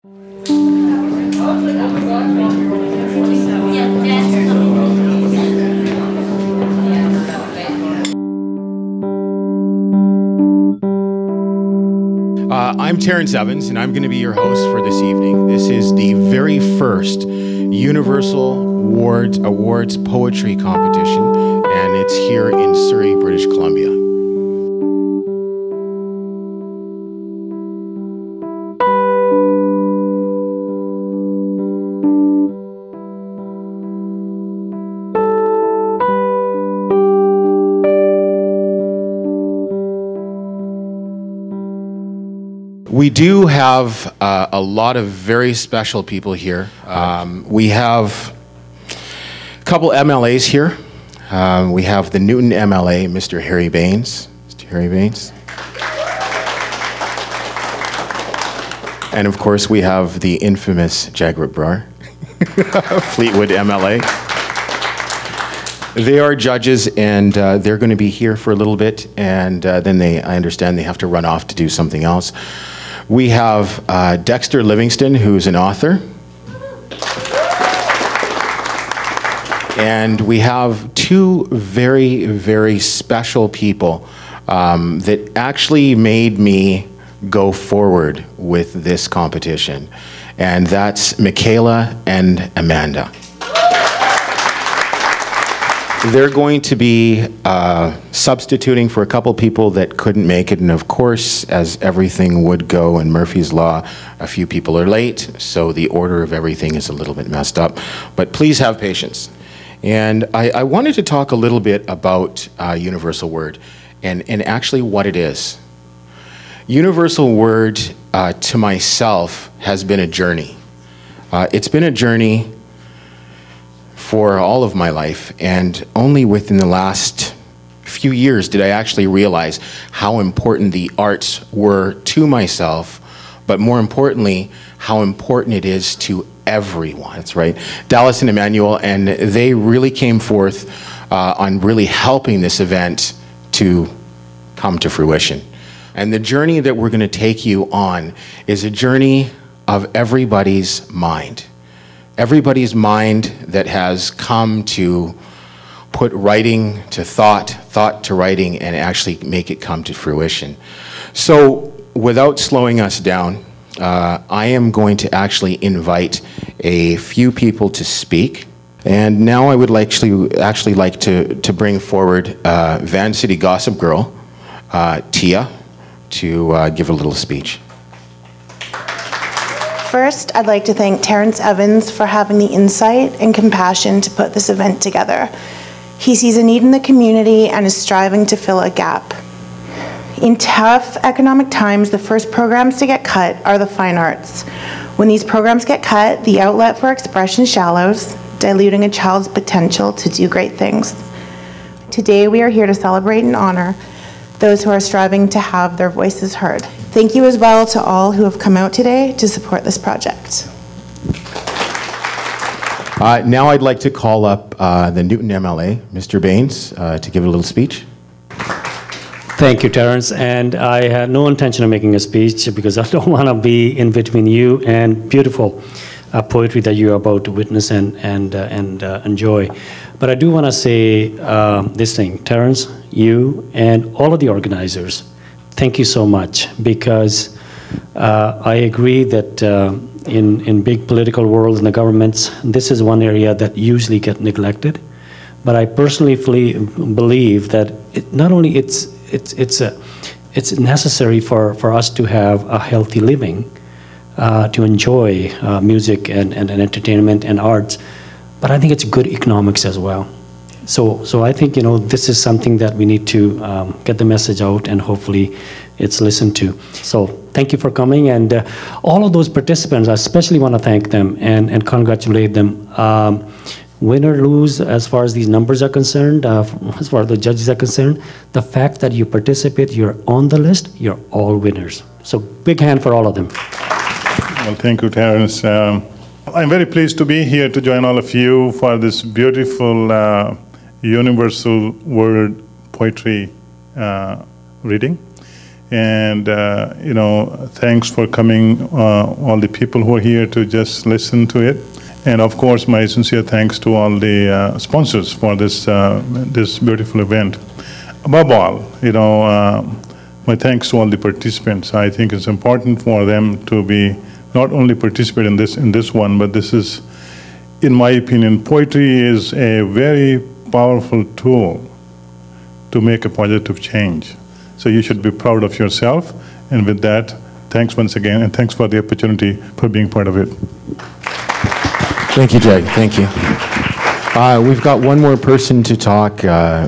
I'm Terrence Evans, and I'm going to be your host for this evening. This is the very first Universal Awards Poetry Competition, and it's here in Surrey, British Columbia. We do have a lot of very special people here. We have a couple MLAs here. We have the Newton MLA, Mr. Harry Baines. Mr. Harry Baines. And of course, we have the infamous Jaguar Brar, Fleetwood MLA. They are judges, and they're going to be here for a little bit, and then I understand they have to run off to do something else. We have Dexter Livingston, who's an author. And we have two very, very special people that actually made me go forward with this competition. And that's Michaela and Amanda. They're going to be substituting for a couple people that couldn't make it, and of course, as everything would go in Murphy's Law, a few people are late, so the order of everything is a little bit messed up. But please have patience. And I wanted to talk a little bit about Universal Word and actually what it is. Universal Word, to myself, has been a journey. It's been a journey for all of my life, and only within the last few years did I actually realize how important the arts were to myself, but more importantly, how important it is to everyone. That's right, Dallas and Emmanuel, and they really came forth on really helping this event to come to fruition. And the journey that we're going to take you on is a journey of everybody's mind. Everybody's mind that has come to put writing to thought, thought to writing, and actually make it come to fruition. So without slowing us down, I am going to actually invite a few people to speak. And now I would actually like to bring forward Van City Gossip Girl, Tia, to give a little speech. First, I'd like to thank Terrence Evans for having the insight and compassion to put this event together. He sees a need in the community and is striving to fill a gap. In tough economic times, the first programs to get cut are the fine arts. When these programs get cut, the outlet for expression shallows, diluting a child's potential to do great things. Today, we are here to celebrate and honor those who are striving to have their voices heard. Thank you as well to all who have come out today to support this project. Now I'd like to call up the Newton MLA, Mr. Baines, to give a little speech. Thank you, Terrence. And I had no intention of making a speech because I don't want to be in between you and beautiful poetry that you're about to witness and enjoy. But I do want to say this thing, Terrence, you and all of the organizers, thank you so much, because I agree that in big political worlds and the governments, this is one area that usually get neglected. But I personally believe that not only it's necessary for us to have a healthy living, to enjoy music and entertainment and arts, but I think it's good economics as well. So I think, this is something that we need to get the message out, and hopefully it's listened to. So thank you for coming, and all of those participants, I especially want to thank them and congratulate them. Win or lose, as far as these numbers are concerned, as far as the judges are concerned, the fact that you participate, you're on the list, you're all winners. So big hand for all of them. Well, thank you, Terrence. I'm very pleased to be here to join all of you for this beautiful Universal Word poetry reading. And, thanks for coming, all the people who are here to just listen to it. And of course, my sincere thanks to all the sponsors for this, this beautiful event. Above all, my thanks to all the participants. I think it's important for them to be not only participate in this one, but this is, in my opinion, poetry is a very powerful tool to make a positive change. So you should be proud of yourself. And with that, thanks once again, and thanks for the opportunity for being part of it. Thank you, Jay. Thank you. We've got one more person to talk,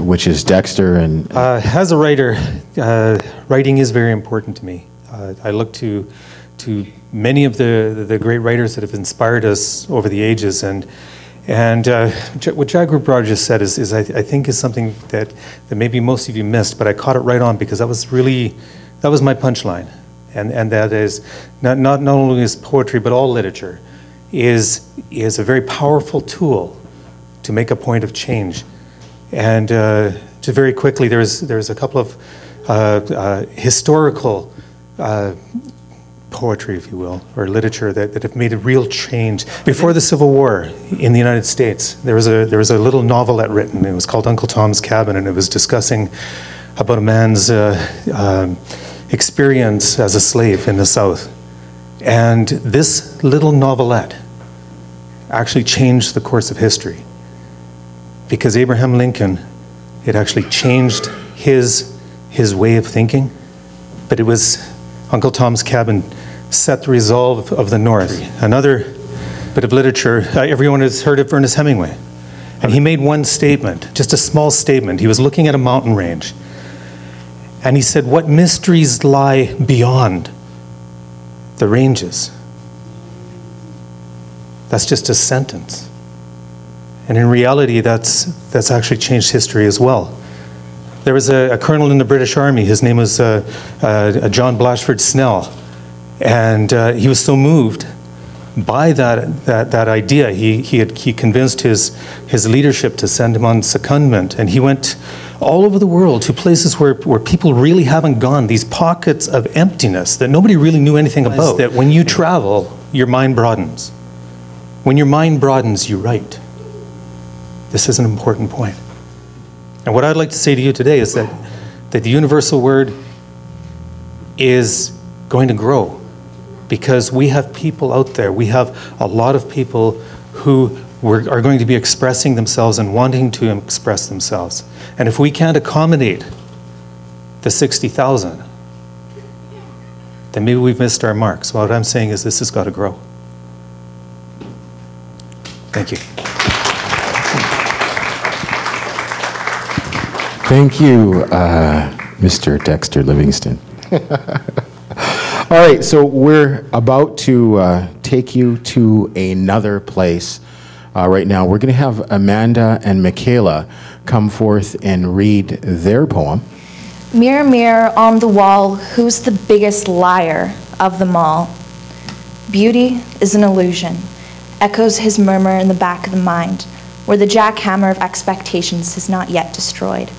which is Dexter. And as a writer, writing is very important to me. I look to many of the great writers that have inspired us over the ages, and what Jagur Brar just said is I think is something that maybe most of you missed, but I caught it right on, because that was my punchline, and that is not only is poetry but all literature is a very powerful tool to make a point of change. And to very quickly, there's a couple of historical poetry, if you will, or literature that have made a real change. Before the Civil War in the United States, there was a little novelette written. It was called Uncle Tom's Cabin, and it was discussing about a man's experience as a slave in the South. And this little novelette actually changed the course of history, because Abraham Lincoln, it actually changed his way of thinking. But it was Uncle Tom's Cabin set the resolve of the North. Another bit of literature, everyone has heard of Ernest Hemingway. And he made one statement, just a small statement. He was looking at a mountain range. And he said, "What mysteries lie beyond the ranges?" That's just a sentence. And in reality, that's actually changed history as well. There was a colonel in the British Army. His name was John Blatchford Snell. And he was so moved by that idea, he convinced his leadership to send him on secondment. And he went all over the world to places where people really haven't gone, these pockets of emptiness that nobody really knew anything about. That when you travel, your mind broadens. When your mind broadens, you write. This is an important point. And what I'd like to say to you today is that the universal word is going to grow, because we have people out there. We have a lot of people who are going to be expressing themselves and wanting to express themselves. And if we can't accommodate the 60,000, then maybe we've missed our mark. So what I'm saying is this has got to grow. Thank you. thank you, Mr. Dexter Livingston. All right, so we're about to take you to another place. Right now, we're going to have Amanda and Michaela come forth and read their poem. Mirror, mirror on the wall, who's the biggest liar of them all? Beauty is an illusion, echoes his murmur in the back of the mind, where the jackhammer of expectations is not yet destroyed.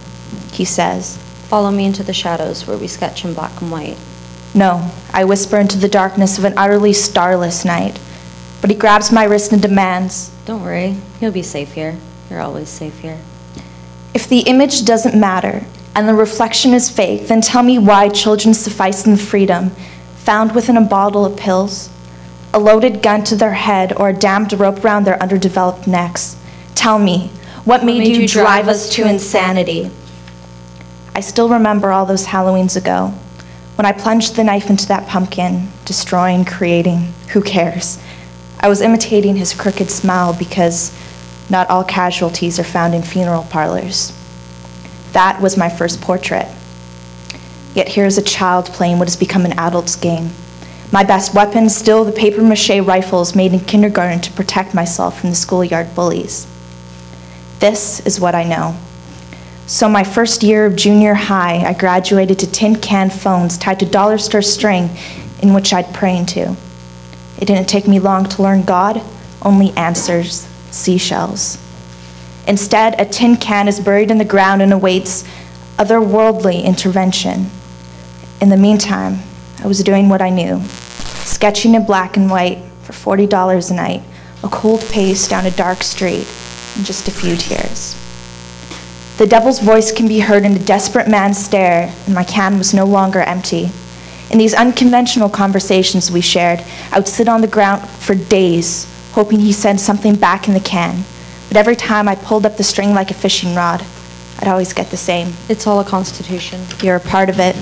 He says, "Follow me into the shadows where we sketch in black and white." No, I whisper into the darkness of an utterly starless night. But he grabs my wrist and demands, "Don't worry, you'll be safe here. You're always safe here." if the image doesn't matter and the reflection is fake, then tell me why children suffice in the freedom found within a bottle of pills, a loaded gun to their head or a damned rope around their underdeveloped necks. Tell me, what made you drive us to insanity? I still remember all those Halloweens ago, when I plunged the knife into that pumpkin, destroying, creating, who cares? I was imitating his crooked smile because not all casualties are found in funeral parlors. That was my first portrait. Yet here's a child playing what has become an adult's game. My best weapon, still the papier-mâché rifles made in kindergarten to protect myself from the schoolyard bullies. This is what I know. So my first year of junior high, I graduated to tin can phones tied to dollar store string in which I'd pray into. It didn't take me long to learn God, only answers, seashells. Instead, a tin can is buried in the ground and awaits otherworldly intervention. In the meantime, I was doing what I knew, sketching in black and white for $40 a night, a cold pace down a dark street, and just a few tears. The devil's voice can be heard in a desperate man's stare, and my can was no longer empty. In these unconventional conversations we shared, I would sit on the ground for days, hoping he sent something back in the can. But every time I pulled up the string like a fishing rod, I'd always get the same. It's all a constitution. You're a part of it.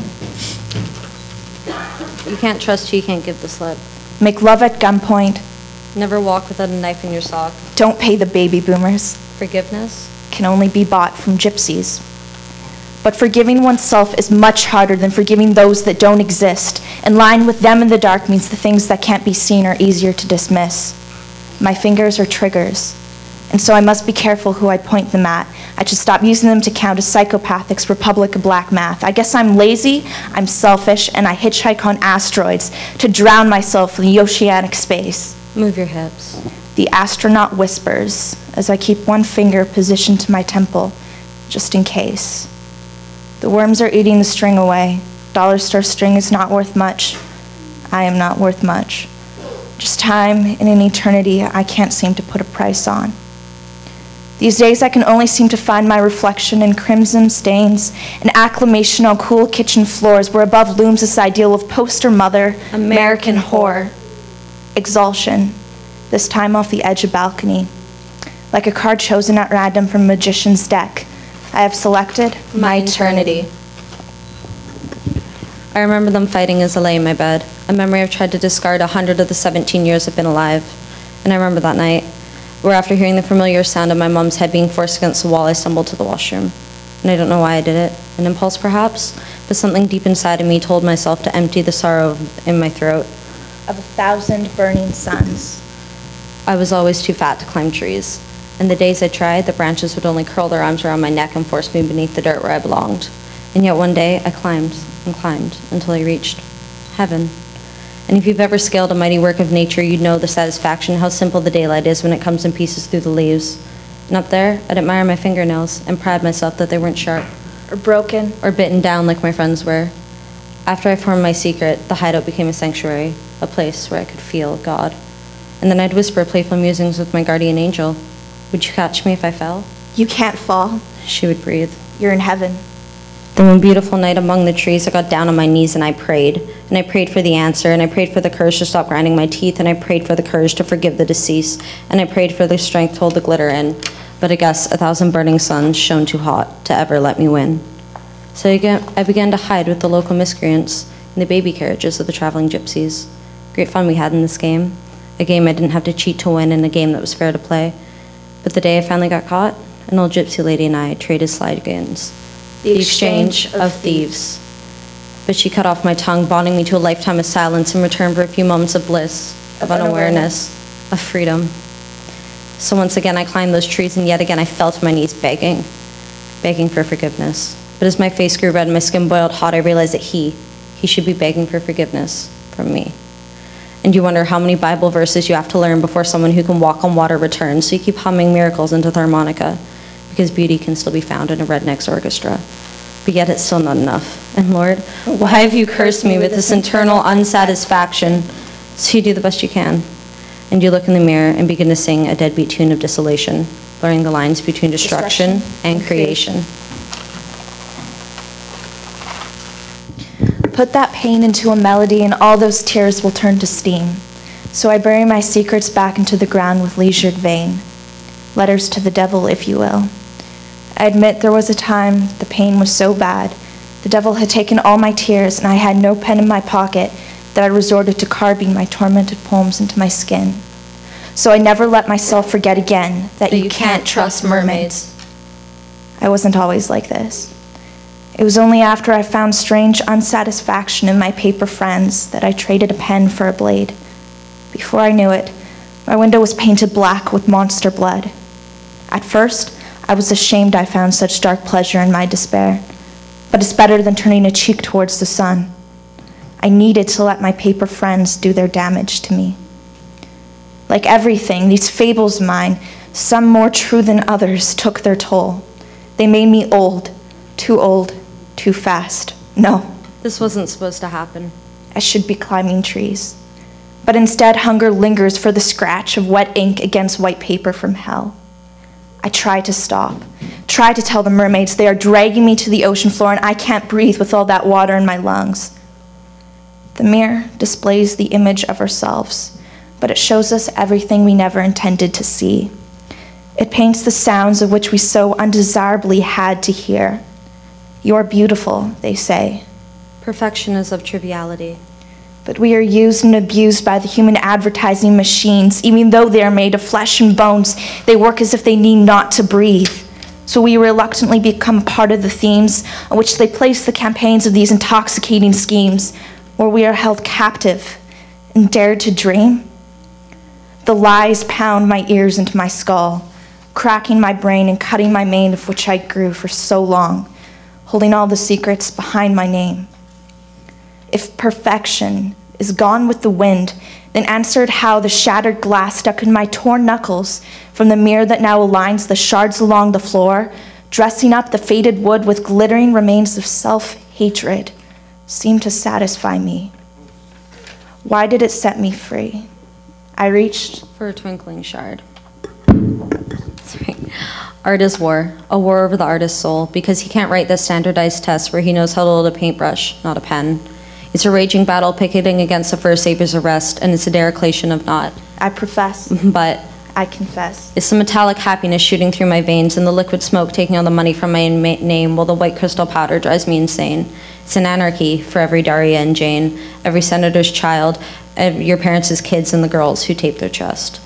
You can't trust who you can't give the slip. Make love at gunpoint. Never walk without a knife in your sock. Don't pay the baby boomers. Forgiveness? Can only be bought from gypsies. But forgiving oneself is much harder than forgiving those that don't exist, and lying with them in the dark means the things that can't be seen are easier to dismiss. My fingers are triggers, and so I must be careful who I point them at. I should stop using them to count as psychopathics Republic of Black Math. I guess I'm lazy, I'm selfish, and I hitchhike on asteroids to drown myself in the oceanic space. Move your hips. The astronaut whispers as I keep one finger positioned to my temple, just in case. The worms are eating the string away. Dollar store string is not worth much. I am not worth much. Just time and an eternity I can't seem to put a price on. These days I can only seem to find my reflection in crimson stains and acclamation on cool kitchen floors where above looms this ideal of poster mother, American whore. Exaltation, this time off the edge of balcony. Like a card chosen at random from a magician's deck, I have selected my eternity. I remember them fighting as I lay in my bed, a memory I've tried to discard 100 of the 17 years I've been alive. And I remember that night, where after hearing the familiar sound of my mom's head being forced against the wall, I stumbled to the washroom. And I don't know why I did it, an impulse perhaps, but something deep inside of me told myself to empty the sorrow in my throat. Of 1,000 burning suns. I was always too fat to climb trees, and the days I tried, the branches would only curl their arms around my neck and force me beneath the dirt where I belonged. And yet one day, I climbed and climbed until I reached heaven. And if you've ever scaled a mighty work of nature, you'd know the satisfaction, how simple the daylight is when it comes in pieces through the leaves. And up there, I'd admire my fingernails and pride myself that they weren't sharp. Or broken. Or bitten down like my friends were. After I formed my secret, the hideout became a sanctuary, a place where I could feel God. And then I'd whisper playful musings with my guardian angel. Would you catch me if I fell? You can't fall. She would breathe. You're in heaven. Then one beautiful night among the trees, I got down on my knees and I prayed. And I prayed for the answer, and I prayed for the courage to stop grinding my teeth, and I prayed for the courage to forgive the deceased, and I prayed for the strength to hold the glitter in. But I guess 1,000 burning suns shone too hot to ever let me win. So I began to hide with the local miscreants in the baby carriages of the traveling gypsies. Great fun we had in this game. A game I didn't have to cheat to win, and a game that was fair to play. But the day I finally got caught, an old gypsy lady and I traded slide games. The exchange of thieves. But she cut off my tongue, bonding me to a lifetime of silence in return for a few moments of bliss, of unawareness, of freedom. So once again I climbed those trees, and yet again I fell to my knees begging for forgiveness. But as my face grew red and my skin boiled hot, I realized that he should be begging for forgiveness from me. And you wonder how many Bible verses you have to learn before someone who can walk on water returns, so you keep humming miracles into the harmonica, because beauty can still be found in a redneck's orchestra. But yet it's still not enough. And Lord, why have you cursed me with this internal unsatisfaction? So you do the best you can. And you look in the mirror and begin to sing a deadbeat tune of desolation, blurring the lines between destruction and creation. Put that pain into a melody and all those tears will turn to steam. So I bury my secrets back into the ground with leisured vein. Letters to the devil, if you will. I admit there was a time the pain was so bad. The devil had taken all my tears and I had no pen in my pocket that I resorted to carving my tormented poems into my skin. So I never let myself forget again that you can't trust mermaids. I wasn't always like this. It was only after I found strange unsatisfaction in my paper friends that I traded a pen for a blade. Before I knew it, my window was painted black with monster blood. At first, I was ashamed I found such dark pleasure in my despair, but it's better than turning a cheek towards the sun. I needed to let my paper friends do their damage to me. Like everything, these fables of mine, some more true than others, took their toll. They made me old, too fast. No. This wasn't supposed to happen. I should be climbing trees. But instead, hunger lingers for the scratch of wet ink against white paper from hell. I try to stop, try to tell the mermaids they are dragging me to the ocean floor and I can't breathe with all that water in my lungs. The mirror displays the image of ourselves, but it shows us everything we never intended to see. It paints the sounds of which we so undesirably had to hear. You're beautiful, they say. Perfection is of triviality. But we are used and abused by the human advertising machines. Even though they are made of flesh and bones, they work as if they need not to breathe. So we reluctantly become part of the themes on which they place the campaigns of these intoxicating schemes, where we are held captive and dared to dream. The lies pound my ears into my skull, cracking my brain and cutting my mane of which I grew for so long, holding all the secrets behind my name. If perfection is gone with the wind, then answered how the shattered glass stuck in my torn knuckles from the mirror that now aligns the shards along the floor, dressing up the faded wood with glittering remains of self-hatred, seemed to satisfy me. Why did it set me free? I reached for a twinkling shard. Sorry. Art is war, a war over the artist's soul, because he can't write the standardized test where he knows how to hold a paintbrush, not a pen. It's a raging battle picketing against the first saber's arrest, and it's a dereliction of not. I profess. But I confess. It's the metallic happiness shooting through my veins and the liquid smoke taking all the money from my name while the white crystal powder drives me insane. It's an anarchy for every Daria and Jane, every senator's child, your parents' kids and the girls who tape their chest.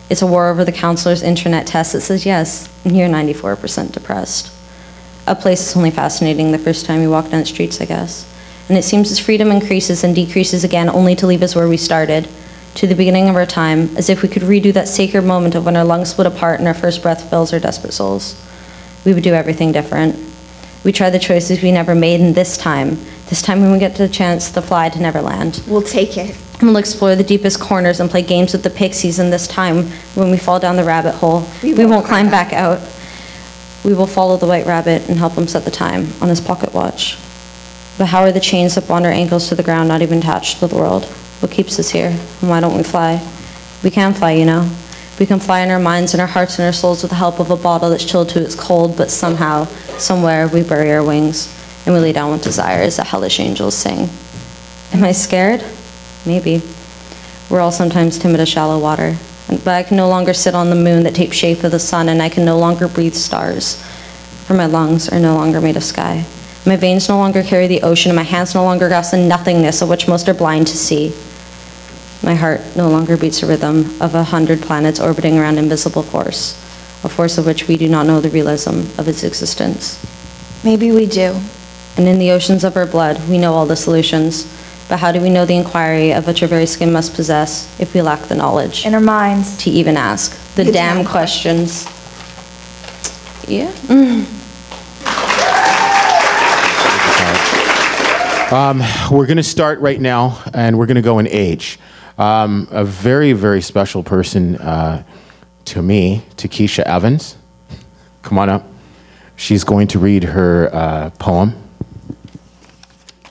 It's a war over the counselor's internet test that says yes, and you're 94% depressed. A place is only fascinating the first time you walk down the streets, I guess. And it seems as freedom increases and decreases again, only to leave us where we started, to the beginning of our time, as if we could redo that sacred moment of when our lungs split apart and our first breath fills our desperate souls. We would do everything different. We try the choices we never made, and this time when we get the chance to fly to Neverland, we'll take it. And we'll explore the deepest corners and play games with the pixies, and this time, when we fall down the rabbit hole, we won't climb back out. We will follow the white rabbit and help him set the time on his pocket watch. But how are the chains up on our ankles to the ground not even attached to the world? What keeps us here? And why don't we fly? We can fly, you know. We can fly in our minds and our hearts and our souls with the help of a bottle that's chilled to its cold, but somehow, somewhere, we bury our wings and we lay down with desire as the hellish angels sing. Am I scared? Maybe. We're all sometimes timid of shallow water. But I can no longer sit on the moon that takes shape of the sun, and I can no longer breathe stars, for my lungs are no longer made of sky. My veins no longer carry the ocean, and my hands no longer grasp the nothingness of which most are blind to see. My heart no longer beats a rhythm of 100 planets orbiting around invisible force, a force of which we do not know the realism of its existence. Maybe we do. And in the oceans of our blood, we know all the solutions. But how do we know the inquiry of which our very skin must possess if we lack the knowledge? In our minds. To even ask the damn questions. Yeah. We're going to start right now, and we're going to go in age. A very, very special person to me, Keisha Evans. Come on up. She's going to read her poem.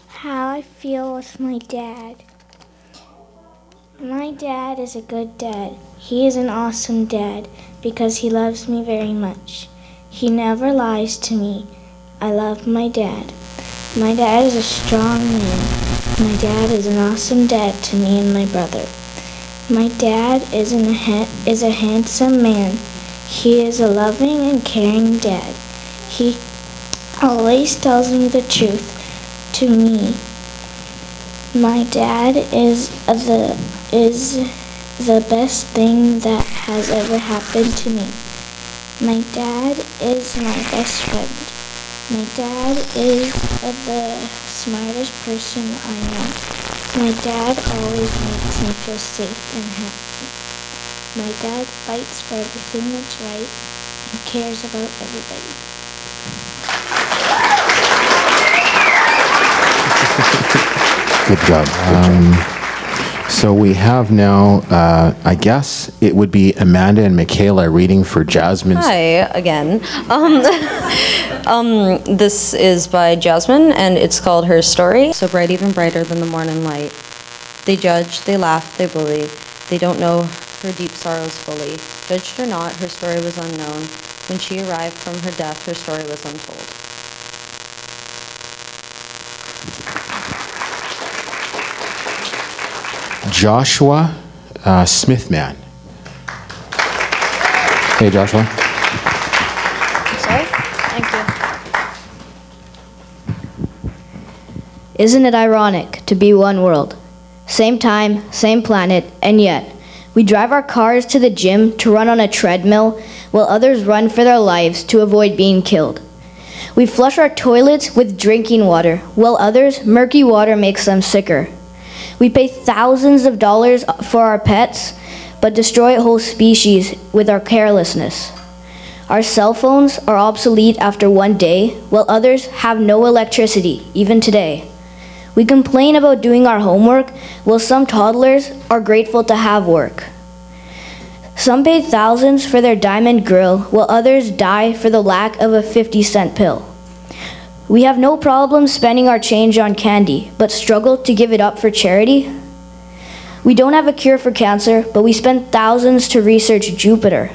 How I feel with my dad. My dad is a good dad. He is an awesome dad because he loves me very much. He never lies to me. I love my dad. My dad is a strong man. My dad is an awesome dad to me and my brother. My dad is a handsome man. He is a loving and caring dad. He always tells me the truth to me. My dad is the best thing that has ever happened to me. My dad is my best friend. My dad is the smartest person I know. My dad always makes me feel safe and happy. My dad fights for everything that's right and cares about everybody. Good job. So we have now, I guess it would be Amanda and Michaela reading for Jasmine's. Hi, again. This is by Jasmine, and it's called Her Story. So bright, even brighter than the morning light. They judge, they laugh, they bully. They don't know her deep sorrows fully. Judged or not, her story was unknown. When she arrived from her death, her story was untold. Joshua Smithman. Hey, Joshua. Sorry? Thank you. Isn't it ironic to be one world? Same time, same planet, and yet we drive our cars to the gym to run on a treadmill while others run for their lives to avoid being killed. We flush our toilets with drinking water while others, murky water makes them sicker. We pay thousands of dollars for our pets, but destroy whole species with our carelessness. Our cell phones are obsolete after one day, while others have no electricity, even today. We complain about doing our homework, while some toddlers are grateful to have work. Some pay thousands for their diamond grill, while others die for the lack of a 50-cent pill. We have no problem spending our change on candy, but struggle to give it up for charity. We don't have a cure for cancer, but we spend thousands to research Jupiter.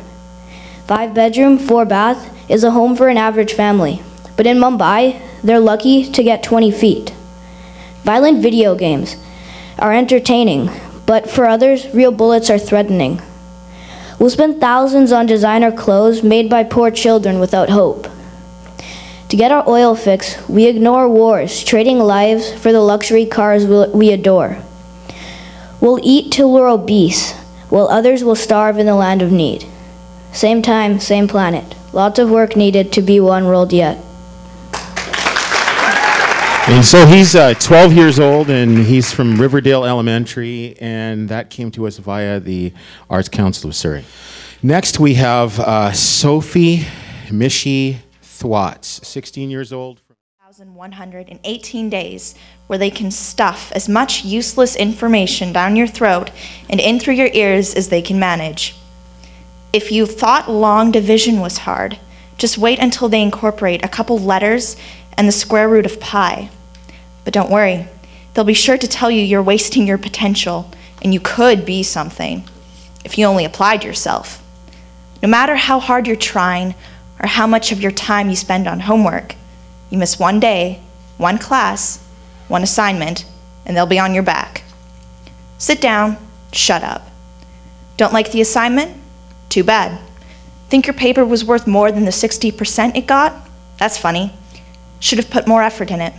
5-bedroom, 4-bath is a home for an average family, but in Mumbai, they're lucky to get 20 feet. Violent video games are entertaining, but for others, real bullets are threatening. We'll spend thousands on designer clothes made by poor children without hope. To get our oil fix, we ignore wars, trading lives for the luxury cars we adore. We'll eat till we're obese, while others will starve in the land of need. Same time, same planet. Lots of work needed to be one world yet. And so he's 12 years old, and he's from Riverdale Elementary, and that came to us via the Arts Council of Surrey. Next, we have Sophie Mishi Thwats, 16 years old. 1,118 days where they can stuff as much useless information down your throat and in through your ears as they can manage. If you thought long division was hard, just wait until they incorporate a couple letters and the square root of pi. But don't worry, they'll be sure to tell you you're wasting your potential and you could be something if you only applied yourself. No matter how hard you're trying or how much of your time you spend on homework, you miss one day, one class, one assignment, and they'll be on your back. Sit down, shut up. Don't like the assignment? Too bad. Think your paper was worth more than the 60% it got? That's funny. Should have put more effort in it.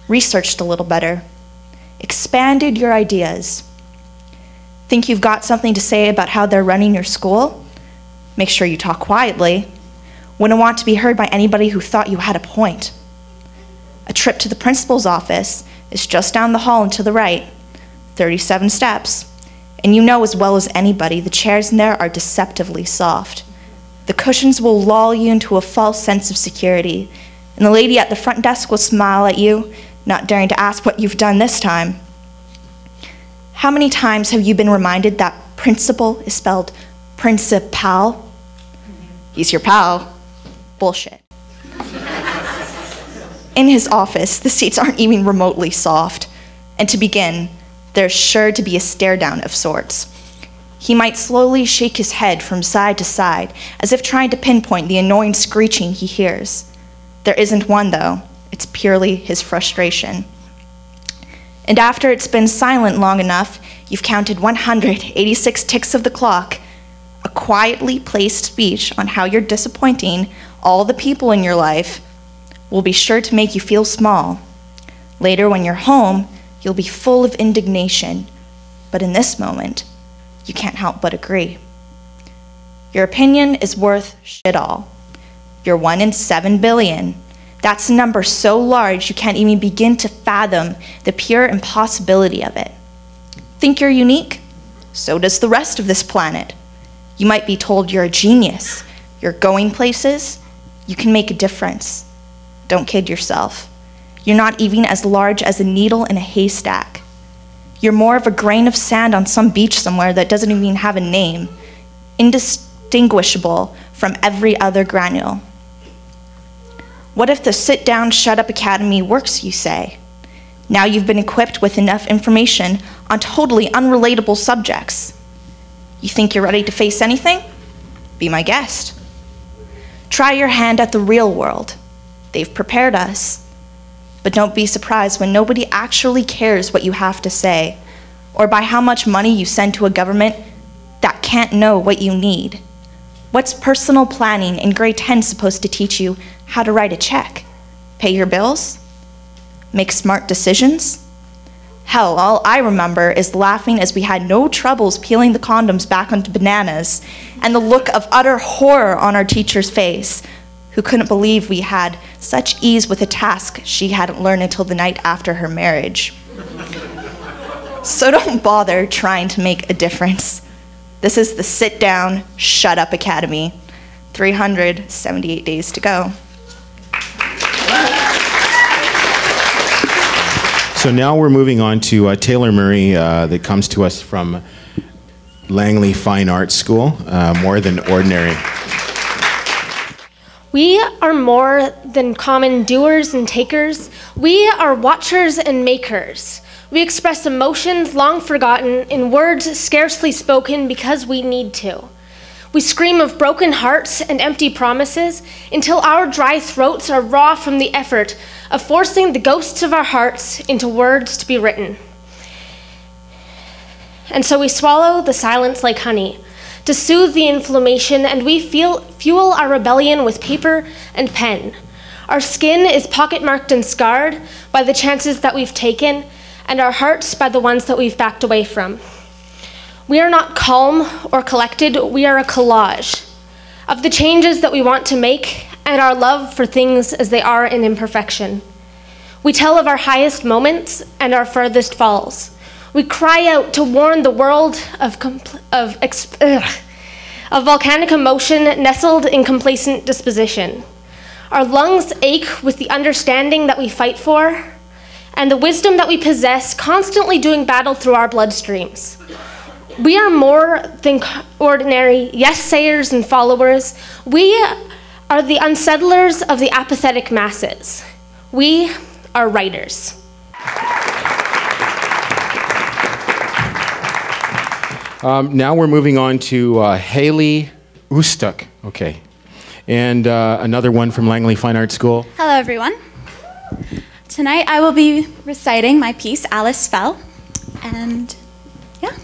Researched a little better. Expanded your ideas. Think you've got something to say about how they're running your school? Make sure you talk quietly. Wouldn't want to be heard by anybody who thought you had a point. A trip to the principal's office is just down the hall and to the right, 37 steps. And you know as well as anybody, the chairs in there are deceptively soft. The cushions will lull you into a false sense of security, and the lady at the front desk will smile at you, not daring to ask what you've done this time. How many times have you been reminded that principal is spelled principal? He's your pal. Bullshit. In his office, the seats aren't even remotely soft. And to begin, there's sure to be a stare down of sorts. He might slowly shake his head from side to side, as if trying to pinpoint the annoying screeching he hears. There isn't one, though. It's purely his frustration. And after it's been silent long enough, you've counted 186 ticks of the clock, a quietly placed speech on how you're disappointing all the people in your life will be sure to make you feel small. Later, when you're home, you'll be full of indignation, but in this moment, you can't help but agree. Your opinion is worth shit all. You're 1 in 7 billion. That's a number so large you can't even begin to fathom the pure impossibility of it. Think you're unique? So does the rest of this planet. You might be told you're a genius, you're going places, you can make a difference. Don't kid yourself. You're not even as large as a needle in a haystack. You're more of a grain of sand on some beach somewhere that doesn't even have a name, indistinguishable from every other granule. What if the sit down, shut up academy works, you say? Now you've been equipped with enough information on totally unrelatable subjects. You think you're ready to face anything? Be my guest. Try your hand at the real world. They've prepared us. But don't be surprised when nobody actually cares what you have to say, or by how much money you send to a government that can't know what you need. What's personal planning in grade 10 supposed to teach you how to write a check? Pay your bills? Make smart decisions? Hell, all I remember is laughing as we had no troubles peeling the condoms back onto bananas, and the look of utter horror on our teacher's face, who couldn't believe we had such ease with a task she hadn't learned until the night after her marriage. So don't bother trying to make a difference. This is the Sit Down, Shut Up Academy. 378 days to go. So now we're moving on to Taylor Murray that comes to us from Langley Fine Arts School, More Than Ordinary. We are more than common doers and takers. We are watchers and makers. We express emotions long forgotten in words scarcely spoken because we need to. We scream of broken hearts and empty promises until our dry throats are raw from the effort of forcing the ghosts of our hearts into words to be written. And so we swallow the silence like honey to soothe the inflammation, and we fuel our rebellion with paper and pen. Our skin is pocket-marked and scarred by the chances that we've taken, and our hearts by the ones that we've backed away from. We are not calm or collected, we are a collage of the changes that we want to make and our love for things as they are in imperfection. We tell of our highest moments and our furthest falls. We cry out to warn the world of volcanic emotion nestled in complacent disposition. Our lungs ache with the understanding that we fight for and the wisdom that we possess constantly doing battle through our bloodstreams. We are more than ordinary yes-sayers and followers. We are the unsettlers of the apathetic masses. We are writers. Now we're moving on to Haley Ustuk, okay, and another one from Langley Fine Arts School. Hello, everyone. Tonight I will be reciting my piece, Alice Fell, and yeah.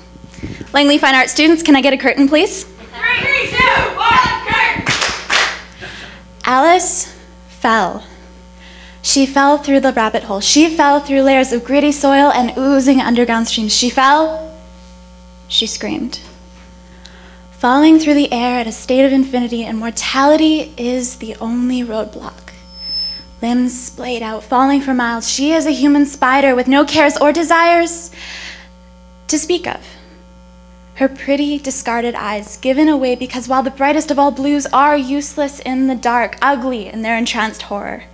Langley Fine Arts students, can I get a curtain, please? 3, 2, 1, curtain! Alice fell. She fell through the rabbit hole. She fell through layers of gritty soil and oozing underground streams. She fell. She screamed. Falling through the air at a state of infinity, and mortality is the only roadblock. Limbs splayed out, falling for miles. She is a human spider with no cares or desires to speak of. Her pretty, discarded eyes given away because while the brightest of all blues are useless in the dark, ugly in their entranced horror.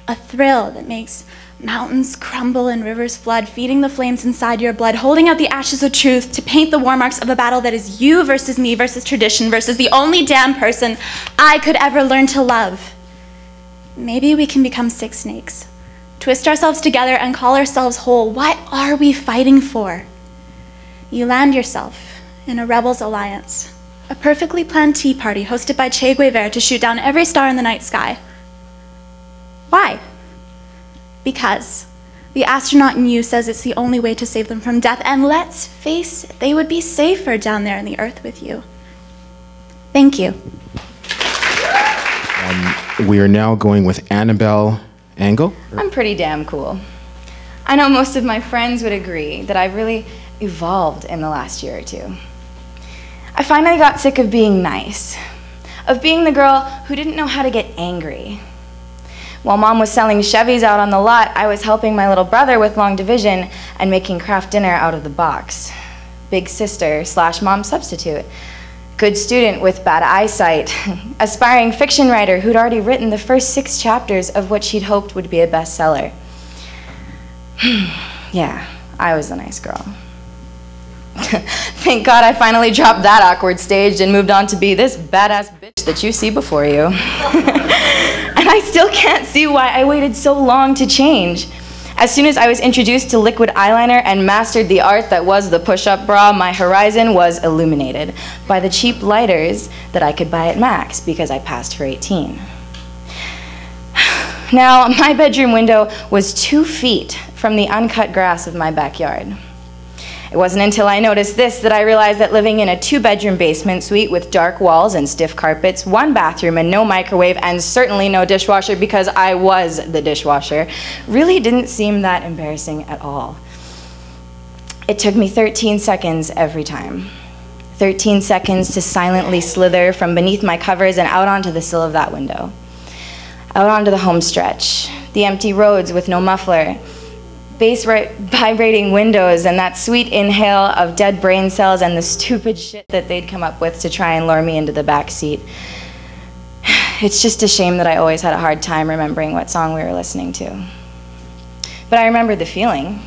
A thrill that makes mountains crumble and rivers flood, feeding the flames inside your blood, holding out the ashes of truth to paint the war marks of a battle that is you versus me versus tradition versus the only damn person I could ever learn to love. Maybe we can become 6 snakes, twist ourselves together and call ourselves whole. What are we fighting for? You land yourself in a rebels alliance, a perfectly planned tea party hosted by Che Guevara to shoot down every star in the night sky. Why? Because the astronaut in you says it's the only way to save them from death, and let's face it, they would be safer down there in the earth with you. Thank you. We are now going with Annabelle Angle. I'm pretty damn cool. I know most of my friends would agree that I've really evolved in the last year or 2. I finally got sick of being nice, of being the girl who didn't know how to get angry. While Mom was selling Chevys out on the lot, I was helping my little brother with long division and making Kraft dinner out of the box. Big sister / mom substitute. Good student with bad eyesight. Aspiring fiction writer who'd already written the first 6 chapters of what she'd hoped would be a bestseller. Yeah, I was the nice girl. Thank God I finally dropped that awkward stage and moved on to be this badass bitch that you see before you. And I still can't see why I waited so long to change. As soon as I was introduced to liquid eyeliner and mastered the art that was the push-up bra, my horizon was illuminated by the cheap lighters that I could buy at Max because I passed for 18. Now, my bedroom window was 2 feet from the uncut grass of my backyard. It wasn't until I noticed this that I realized that living in a 2-bedroom basement suite with dark walls and stiff carpets, 1 bathroom and no microwave, and certainly no dishwasher because I was the dishwasher, really didn't seem that embarrassing at all. It took me 13 seconds every time. 13 seconds to silently slither from beneath my covers and out onto the sill of that window. Out onto the home stretch, the empty roads with no muffler, bass vibrating windows, and that sweet inhale of dead brain cells and the stupid shit that they'd come up with to try and lure me into the back seat. It's just a shame that I always had a hard time remembering what song we were listening to. But I remembered the feeling.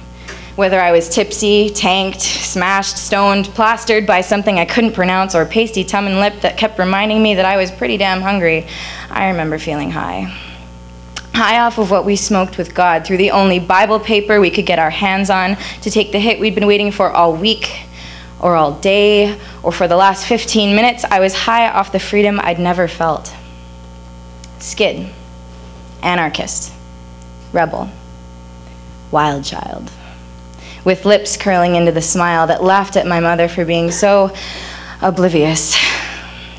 Whether I was tipsy, tanked, smashed, stoned, plastered by something I couldn't pronounce, or pasty tongue and lip that kept reminding me that I was pretty damn hungry, I remember feeling high. High off of what we smoked with God through the only Bible paper we could get our hands on to take the hit we'd been waiting for all week, or all day, or for the last 15 minutes. I was high off the freedom I'd never felt. Skid, anarchist, rebel, wild child, with lips curling into the smile that laughed at my mother for being so oblivious.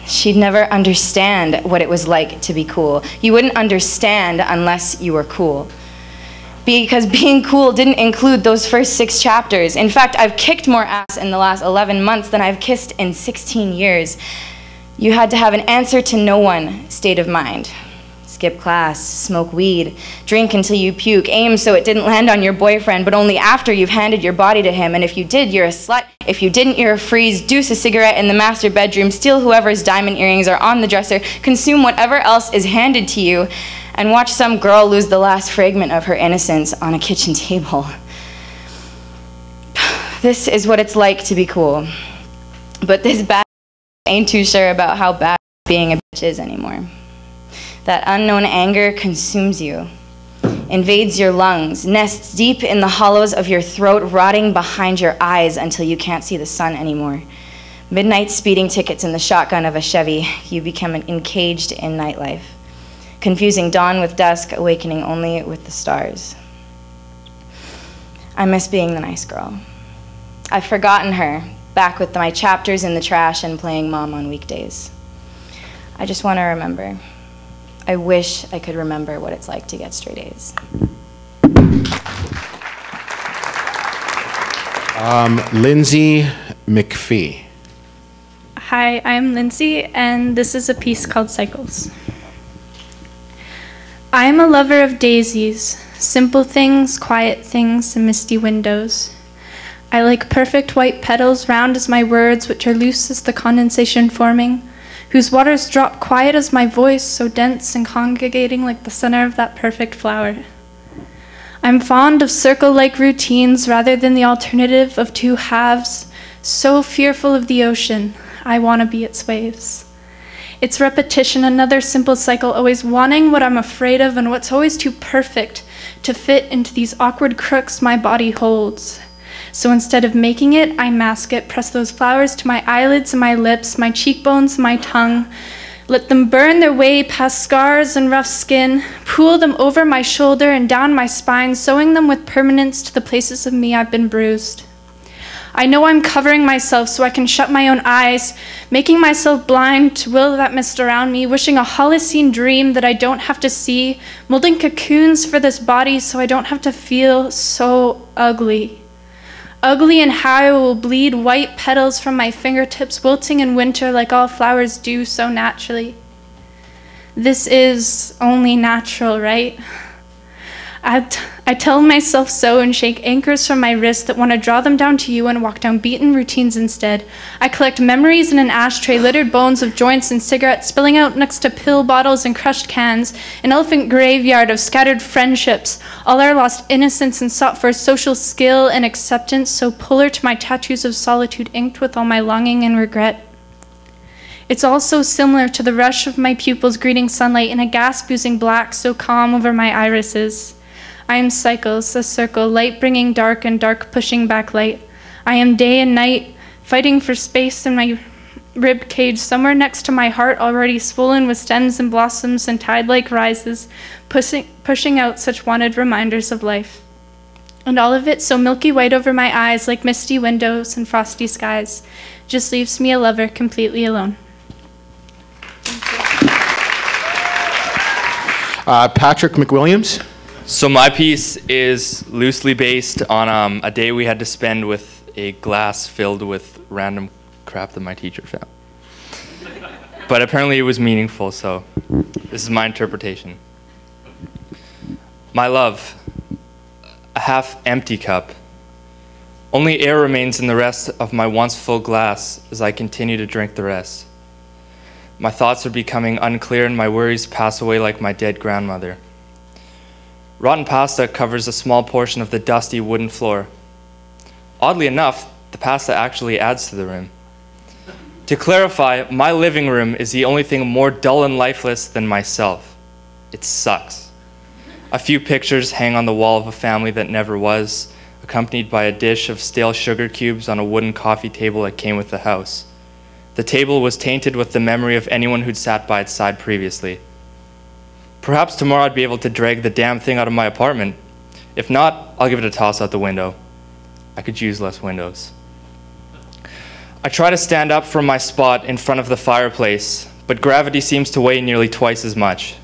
She'd never understand what it was like to be cool. You wouldn't understand unless you were cool. Because being cool didn't include those first 6 chapters. In fact, I've kicked more ass in the last 11 months than I've kissed in 16 years. You had to have an answer to no one state of mind. Skip class, smoke weed, drink until you puke, aim so it didn't land on your boyfriend, but only after you've handed your body to him. And if you did, you're a slut. If you didn't, you're a freeze. Deuce a cigarette in the master bedroom, steal whoever's diamond earrings are on the dresser, consume whatever else is handed to you, and watch some girl lose the last fragment of her innocence on a kitchen table. This is what it's like to be cool. But this bad ain't too sure about how bad being a bitch is anymore. That unknown anger consumes you, invades your lungs, nests deep in the hollows of your throat, rotting behind your eyes until you can't see the sun anymore. Midnight speeding tickets in the shotgun of a Chevy, you become encaged in nightlife, confusing dawn with dusk, awakening only with the stars. I miss being the nice girl. I've forgotten her, back with my chapters in the trash and playing mom on weekdays. I just want to remember. I wish I could remember what it's like to get straight A's. Lindsay McPhee. Hi, I'm Lindsay, and this is a piece called Cycles. I am a lover of daisies, simple things, quiet things, and misty windows. I like perfect white petals, round as my words, which are loose as the condensation forming, whose waters drop quiet as my voice, so dense and congregating like the center of that perfect flower. I'm fond of circle-like routines rather than the alternative of 2 halves, so fearful of the ocean, I want to be its waves. Its repetition, another simple cycle, always wanting what I'm afraid of and what's always too perfect to fit into these awkward crooks my body holds. So instead of making it, I mask it, press those flowers to my eyelids and my lips, my cheekbones, my tongue, let them burn their way past scars and rough skin, pool them over my shoulder and down my spine, sewing them with permanence to the places of me I've been bruised. I know I'm covering myself so I can shut my own eyes, making myself blind to will that mist around me, wishing a Holocene dream that I don't have to see, molding cocoons for this body so I don't have to feel so ugly. Ugly and how I will bleed white petals from my fingertips, wilting in winter like all flowers do so naturally. This is only natural, right? I tell myself so and shake anchors from my wrists that want to draw them down to you and walk down beaten routines instead. I collect memories in an ashtray, littered bones of joints and cigarettes spilling out next to pill bottles and crushed cans, an elephant graveyard of scattered friendships, all our lost innocence and sought for social skill and acceptance, so polar to my tattoos of solitude inked with all my longing and regret. It's all so similar to the rush of my pupils greeting sunlight in a gas-boozing black so calm over my irises. I am cycles, a circle, light bringing dark and dark pushing back light. I am day and night, fighting for space in my rib cage somewhere next to my heart already swollen with stems and blossoms and tide-like rises, pushing out such wanted reminders of life. And all of it so milky white over my eyes like misty windows and frosty skies, just leaves me a lover completely alone. Patrick McWilliams. So my piece is loosely based on a day we had to spend with a glass filled with random crap that my teacher found. But apparently it was meaningful, so this is my interpretation. My love, a half-empty cup. Only air remains in the rest of my once full glass as I continue to drink the rest. My thoughts are becoming unclear and my worries pass away like my dead grandmother. Rotten pasta covers a small portion of the dusty wooden floor. Oddly enough, the pasta actually adds to the room. To clarify, my living room is the only thing more dull and lifeless than myself. It sucks. A few pictures hang on the wall of a family that never was, accompanied by a dish of stale sugar cubes on a wooden coffee table that came with the house. The table was tainted with the memory of anyone who'd sat by its side previously. Perhaps tomorrow I'd be able to drag the damn thing out of my apartment. If not, I'll give it a toss out the window. I could use less windows. I try to stand up from my spot in front of the fireplace, but gravity seems to weigh nearly twice as much.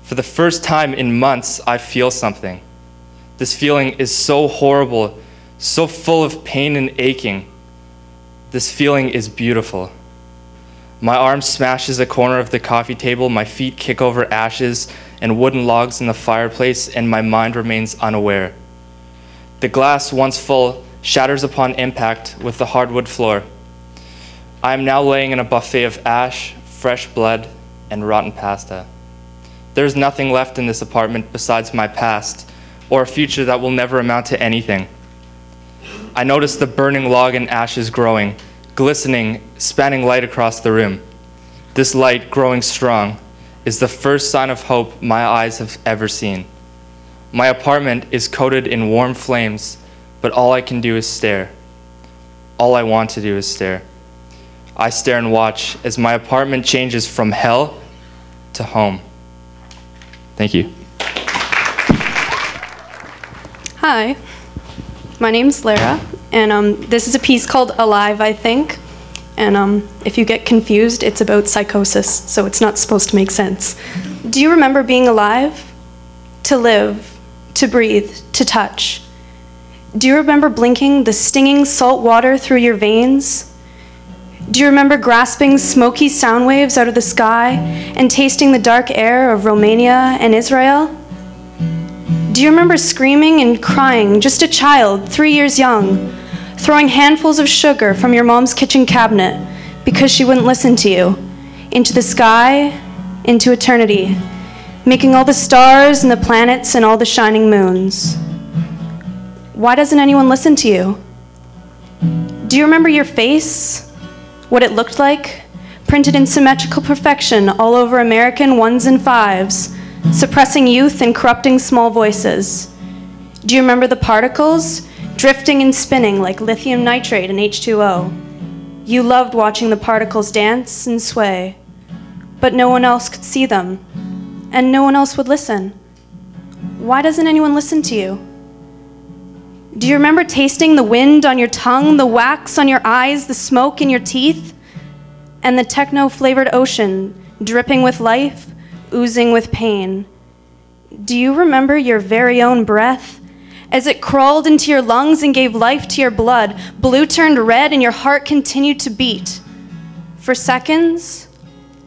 For the first time in months, I feel something. This feeling is so horrible, so full of pain and aching. This feeling is beautiful. My arm smashes a corner of the coffee table, my feet kick over ashes and wooden logs in the fireplace, and my mind remains unaware. The glass, once full, shatters upon impact with the hardwood floor. I am now laying in a buffet of ash, fresh blood, and rotten pasta. There is nothing left in this apartment besides my past, or a future that will never amount to anything. I notice the burning log and ashes growing, glistening, spanning light across the room. This light, growing strong, is the first sign of hope my eyes have ever seen. My apartment is coated in warm flames, but all I can do is stare. All I want to do is stare. I stare and watch as my apartment changes from hell to home. Thank you. Hi, my name's Lara, and this is a piece called Alive, I think. And if you get confused, it's about psychosis, so it's not supposed to make sense. Do you remember being alive? To live, to breathe, to touch. Do you remember blinking the stinging salt water through your veins? Do you remember grasping smoky sound waves out of the sky and tasting the dark air of Romania and Israel? Do you remember screaming and crying, just a child, 3 years young, throwing handfuls of sugar from your mom's kitchen cabinet because she wouldn't listen to you, into the sky, into eternity, making all the stars and the planets and all the shining moons? Why doesn't anyone listen to you? Do you remember your face? What it looked like? Printed in symmetrical perfection all over American 1s and 5s, suppressing youth and corrupting small voices. Do you remember the particles? Drifting and spinning like lithium nitrate and H2O. You loved watching the particles dance and sway, but no one else could see them, and no one else would listen. Why doesn't anyone listen to you? Do you remember tasting the wind on your tongue, the wax on your eyes, the smoke in your teeth, and the techno-flavored ocean dripping with life, oozing with pain? Do you remember your very own breath as it crawled into your lungs and gave life to your blood? Blue turned red and your heart continued to beat. For seconds,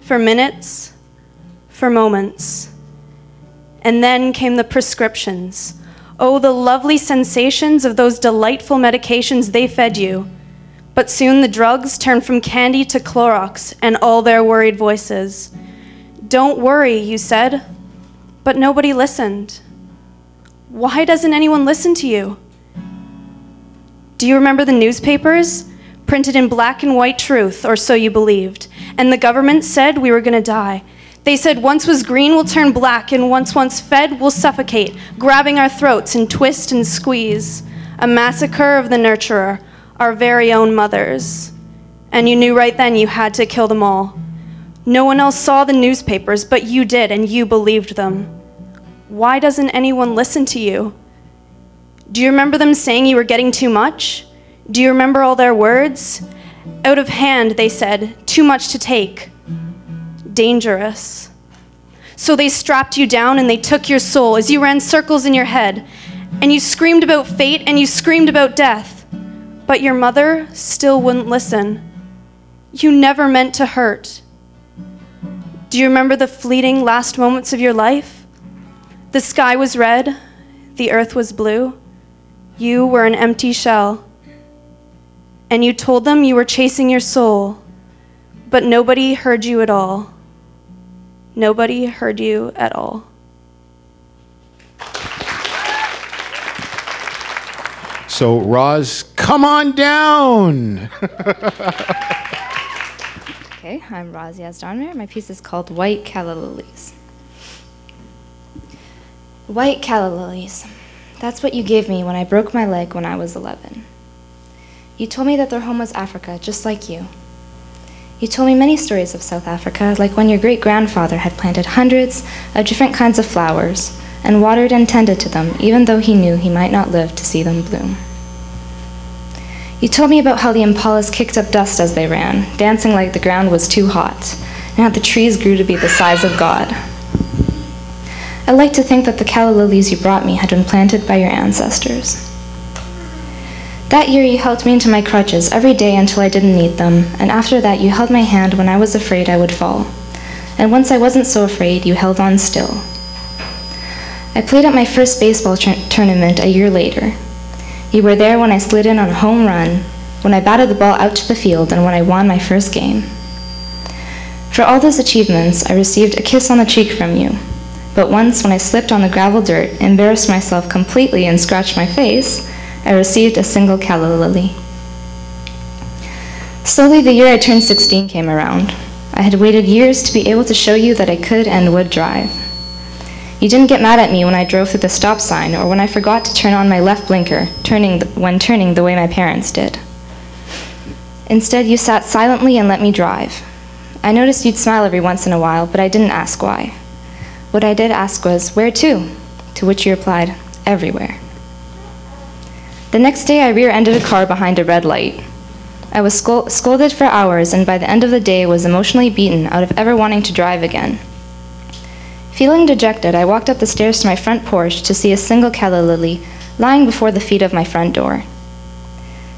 for minutes, for moments. And then came the prescriptions. Oh, the lovely sensations of those delightful medications they fed you. But soon the drugs turned from candy to Clorox and all their worried voices. Don't worry, you said, but nobody listened. Why doesn't anyone listen to you? Do you remember the newspapers? Printed in black and white truth, or so you believed. And the government said we were gonna die. They said once was green will turn black, and once fed will suffocate, grabbing our throats and twist and squeeze. A massacre of the nurturer, our very own mothers. And you knew right then you had to kill them all. No one else saw the newspapers, but you did, and you believed them. Why doesn't anyone listen to you? Do you remember them saying you were getting too much? Do you remember all their words? Out of hand, they said, too much to take. Dangerous. So they strapped you down and they took your soul as you ran circles in your head, and you screamed about fate and you screamed about death, but your mother still wouldn't listen. You never meant to hurt. Do you remember the fleeting last moments of your life? The sky was red, the earth was blue, you were an empty shell, and you told them you were chasing your soul, but nobody heard you at all. Nobody heard you at all. So, Roz, come on down. Okay, I'm Roz Yazdonmer. My piece is called White Calla Lilies. White calla lilies. That's what you gave me when I broke my leg when I was 11. You told me that their home was Africa, just like you. You told me many stories of South Africa, like when your great-grandfather had planted hundreds of different kinds of flowers and watered and tended to them, even though he knew he might not live to see them bloom. You told me about how the impalas kicked up dust as they ran, dancing like the ground was too hot, and how the trees grew to be the size of God. I like to think that the calla lilies you brought me had been planted by your ancestors. That year you helped me into my crutches every day until I didn't need them, and after that you held my hand when I was afraid I would fall. And once I wasn't so afraid, you held on still. I played at my first baseball tournament a year later. You were there when I slid in on a home run, when I batted the ball out to the field, and when I won my first game. For all those achievements, I received a kiss on the cheek from you. But once, when I slipped on the gravel dirt, embarrassed myself completely, and scratched my face, I received a single calla lily. Slowly, the year I turned 16 came around. I had waited years to be able to show you that I could and would drive. You didn't get mad at me when I drove through the stop sign or when I forgot to turn on my left blinker, when turning the way my parents did. Instead, you sat silently and let me drive. I noticed you'd smile every once in a while, but I didn't ask why. What I did ask was, "Where to?" To which you replied, "Everywhere." The next day, I rear-ended a car behind a red light. I was scolded for hours, and by the end of the day, was emotionally beaten out of ever wanting to drive again. Feeling dejected, I walked up the stairs to my front porch to see a single calla lily lying before the feet of my front door.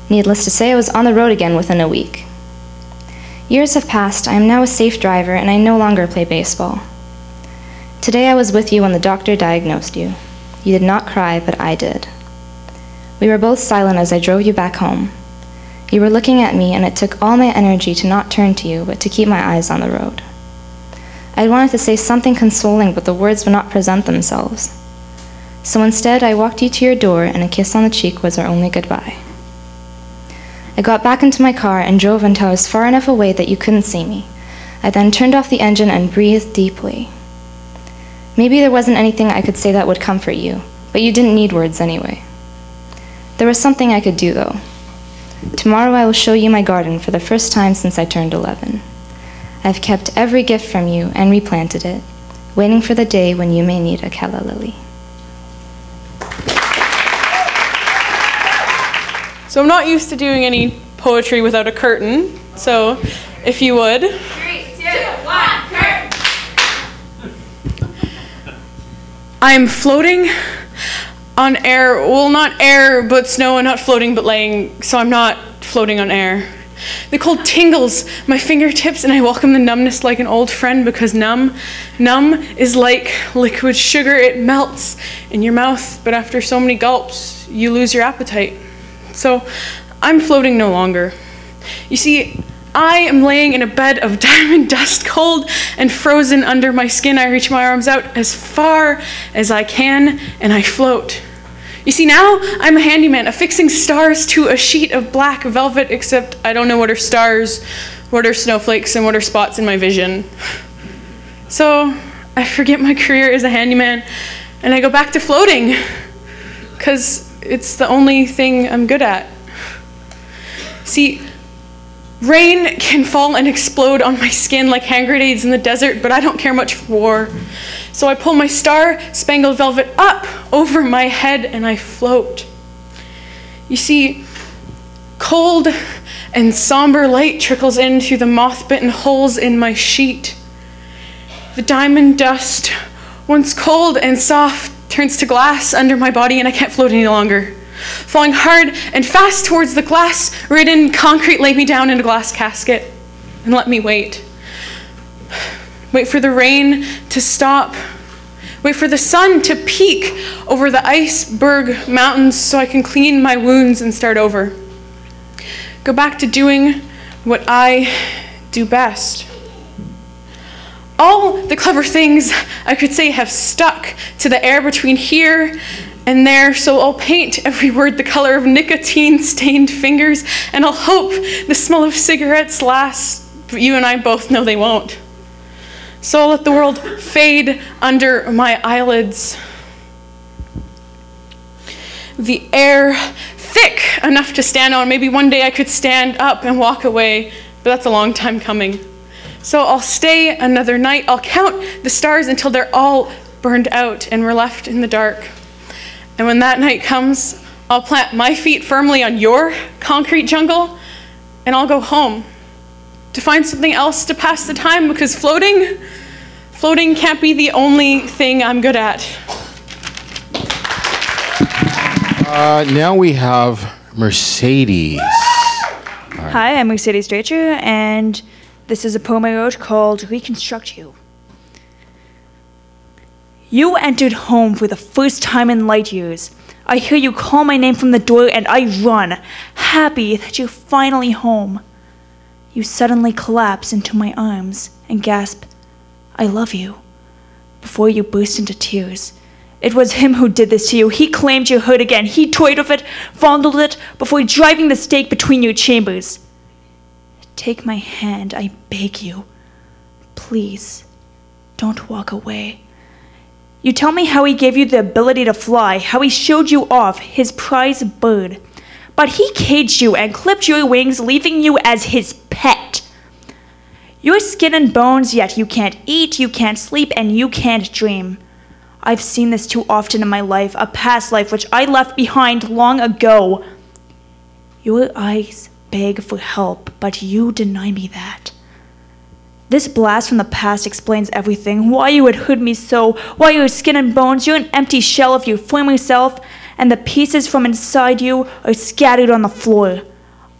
Needless to say, I was on the road again within a week. Years have passed. I am now a safe driver, and I no longer play baseball. Today, I was with you when the doctor diagnosed you. You did not cry, but I did. We were both silent as I drove you back home. You were looking at me, and it took all my energy to not turn to you, but to keep my eyes on the road. I wanted to say something consoling, but the words would not present themselves. So instead, I walked you to your door, and a kiss on the cheek was our only goodbye. I got back into my car and drove until I was far enough away that you couldn't see me. I then turned off the engine and breathed deeply. Maybe there wasn't anything I could say that would comfort you, but you didn't need words anyway. There was something I could do, though. Tomorrow I will show you my garden for the first time since I turned 11. I've kept every gift from you and replanted it, waiting for the day when you may need a calla lily. So I'm not used to doing any poetry without a curtain, so if you would. 3, 2, 1, curtain! I'm floating on air, well, not air, but snow, and not floating, but laying, so I'm not floating on air. The cold tingles my fingertips and I welcome the numbness like an old friend, because numb is like liquid sugar. It melts in your mouth, but after so many gulps, you lose your appetite. So I'm floating no longer. You see, I am laying in a bed of diamond dust, cold and frozen under my skin. I reach my arms out as far as I can and I float. You see, now I'm a handyman, affixing stars to a sheet of black velvet, except I don't know what are stars, what are snowflakes, and what are spots in my vision. So I forget my career as a handyman and I go back to floating, because it's the only thing I'm good at. See, rain can fall and explode on my skin like hand grenades in the desert, but I don't care much for war. So I pull my star-spangled velvet up over my head and I float. You see, cold and somber light trickles in through the moth-bitten holes in my sheet. The diamond dust, once cold and soft, turns to glass under my body and I can't float any longer. Falling hard and fast towards the glass-ridden concrete, lay me down in a glass casket and let me wait. Wait for the rain to stop. Wait for the sun to peek over the iceberg mountains so I can clean my wounds and start over. Go back to doing what I do best. All the clever things I could say have stuck to the air between here and there, so I'll paint every word the color of nicotine-stained fingers, and I'll hope the smell of cigarettes lasts, but you and I both know they won't. So I'll let the world fade under my eyelids. The air thick enough to stand on. Maybe one day I could stand up and walk away, but that's a long time coming. So I'll stay another night. I'll count the stars until they're all burned out and we're left in the dark. And when that night comes, I'll plant my feet firmly on your concrete jungle and I'll go home to find something else to pass the time, because floating can't be the only thing I'm good at. Now we have Mercedes. Hi, I'm Mercedes Dracher, and this is a poem I wrote called Reconstruct You. You entered home for the first time in light years. I hear you call my name from the door and I run, happy that you're finally home. You suddenly collapse into my arms and gasp, I love you, before you burst into tears. It was him who did this to you. He claimed your hurt again. He toyed with it, fondled it, before driving the stake between your chambers. Take my hand, I beg you. Please, don't walk away. You tell me how he gave you the ability to fly, how he showed you off, his prize bird. But he caged you and clipped your wings, leaving you as his pet. You're skin and bones, yet you can't eat, you can't sleep, and you can't dream. I've seen this too often in my life, a past life which I left behind long ago. Your eyes beg for help, but you deny me that. This blast from the past explains everything, why you would hurt me so, why you're skin and bones, you're an empty shell of your former self, and the pieces from inside you are scattered on the floor.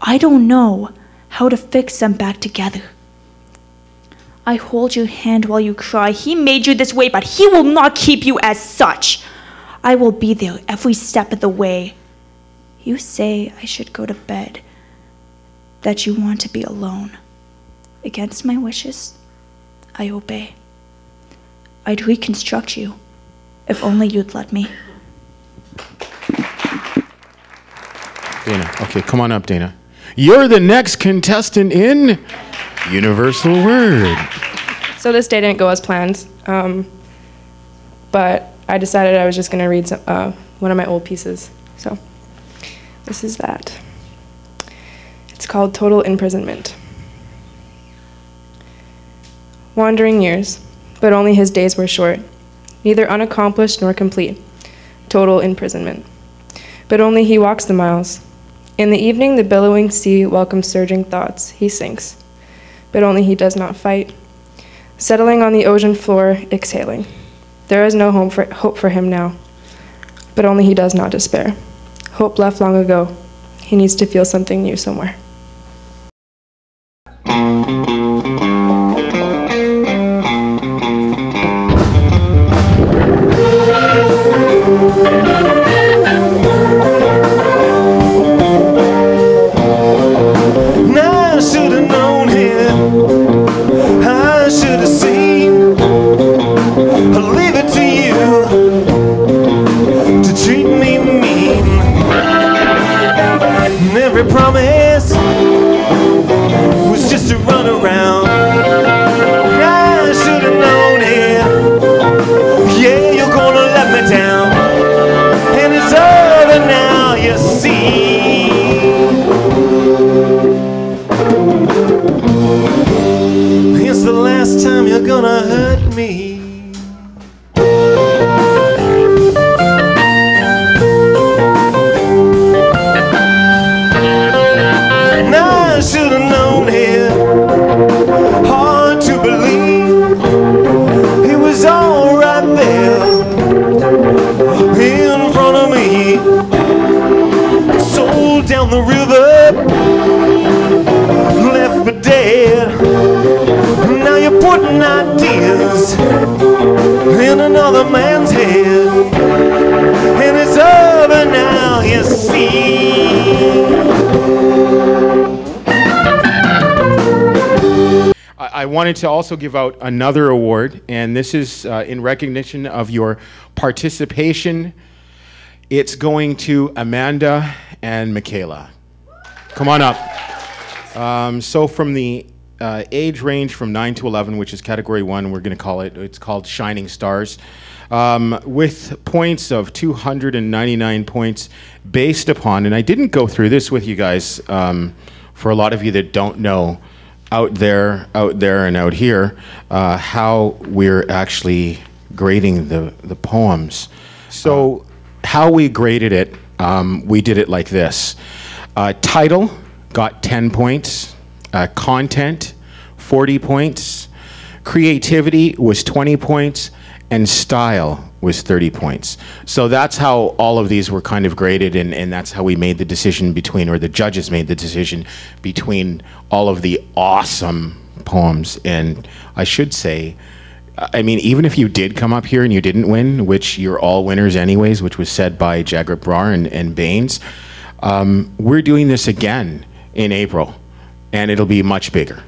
I don't know how to fix them back together. I hold your hand while you cry. He made you this way, but he will not keep you as such. I will be there every step of the way. You say I should go to bed, that you want to be alone. Against my wishes, I obey. I'd reconstruct you, if only you'd let me. Dana, okay, come on up, Dana. You're the next contestant in Universal Word. So this day didn't go as planned, but I decided I was just going to read one of my old pieces. So this is that. It's called Total Imprisonment. Wandering years, but only his days were short, neither unaccomplished nor complete. Total imprisonment. But only he walks the miles. In the evening, the billowing sea welcomes surging thoughts. He sinks, but only he does not fight. Settling on the ocean floor, exhaling. There is no hope for him now, but only he does not despair. Hope left long ago. He needs to feel something new somewhere. gonna hurt me. Now I should have known it. Hard to believe. It was all right there in front of me. Sold down the river, left for dead. Now you're putting ideas in another man's head, and it's over now, you see. I wanted to also give out another award, and this is in recognition of your participation. It's going to Amanda and Michaela. Come on up. So from the age range from 9 to 11, which is category 1, we're going to call it, it's called Shining Stars, with points of 299 points based upon, and I didn't go through this with you guys, for a lot of you that don't know, out there, and out here, how we're actually grading the poems. So how we graded it, we did it like this. Title got 10 points. Content, 40 points. Creativity was 20 points. And style was 30 points. So that's how all of these were kind of graded, and that's how we made the decision between, or the judges made the decision between all of the awesome poems. And I should say, I mean, even if you did come up here and you didn't win, which you're all winners anyways, which was said by Jagrip Brar and Baines, we're doing this again in April, and it'll be much bigger.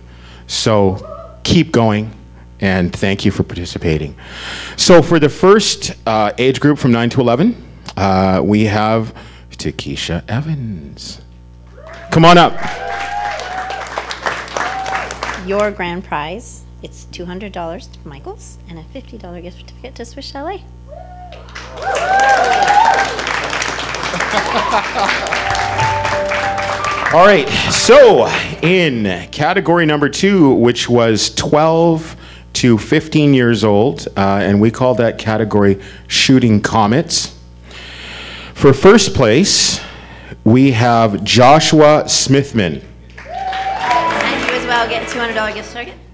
So keep going, and thank you for participating. So for the first age group from 9 to 11, we have Takesha Evans. Come on up. Your grand prize, it's $200 to Michael's and a $50 gift certificate to Swiss Chalet. All right, so in category number 2, which was 12 to 15 years old, and we call that category Shooting Comets. For first place, we have Joshua Smithman. And you as well get a $200 gift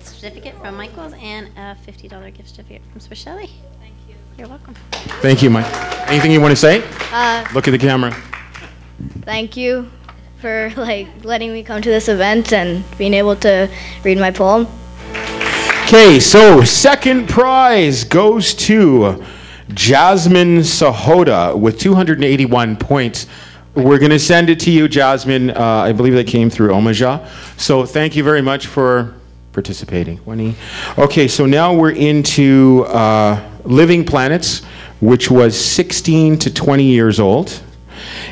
certificate from Michael's and a $50 gift certificate from Swiss Chalet. Thank you. You're welcome. Thank you, Mike. Anything you want to say? Look at the camera. Thank you for letting me come to this event and being able to read my poem. Okay, so second prize goes to Jasmine Sahota with 281 points. We're going to send it to you, Jasmine. I believe that came through Omaja. So thank you very much for participating. Okay, so now we're into Living Planets, which was 16 to 20 years old.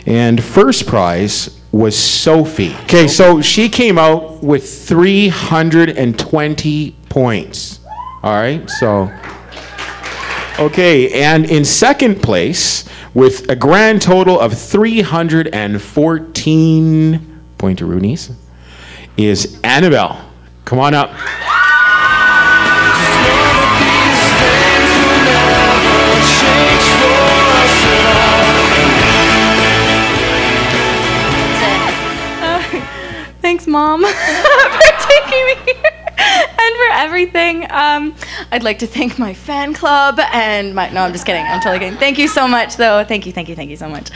And first prize was Sophie. Okay, so she came out with 320 points. All right, so. Okay, and in second place, with a grand total of 314 pointeroonies, is Annabelle. Come on up. Thanks, Mom, for taking me here and for everything. I'd like to thank my fan club and my, no, I'm just kidding. I'm totally kidding. Thank you so much, though. Thank you so much.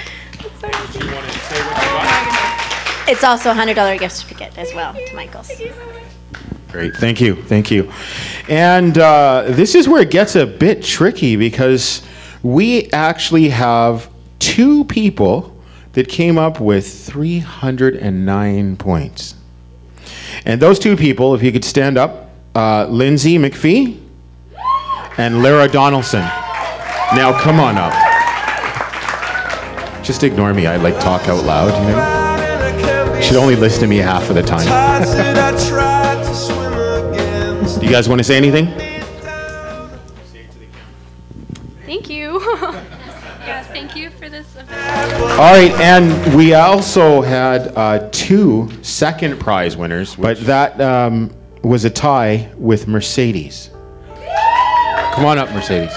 It's also a $100 gift certificate as well to Michael's. Thank you so much. Great, thank you. And this is where it gets a bit tricky because we actually have 2 people that came up with 309 points. And those 2 people, if you could stand up, Lindsay McPhee and Lara Donaldson. Now come on up. Just ignore me, I talk out loud, you know? You should only listen to me half of the time. Do you guys want to say anything? Thank you. Yeah, thank you for this event. All right, and we also had 2 second prize winners, but that was a tie with Mercedes. Come on up, Mercedes.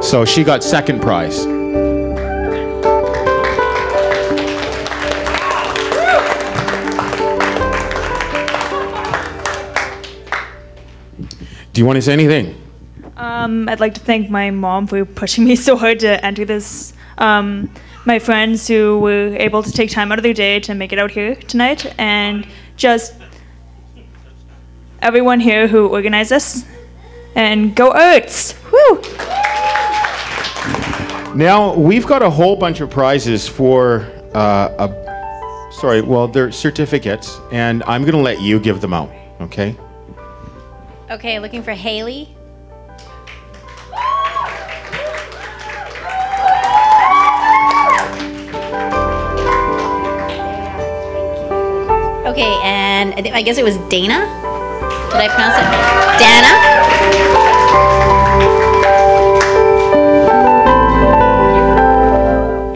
So she got second prize. Do you want to say anything? I'd like to thank my mom for pushing me so hard to enter this. My friends who were able to take time out of their day to make it out here tonight, and just everyone here who organized this. And go Arts! Woo! Now, we've got a whole bunch of prizes for, they're certificates, and I'm going to let you give them out, okay? Okay, looking for Haley. Okay, and I guess it was Dana? Did I pronounce it? Dana?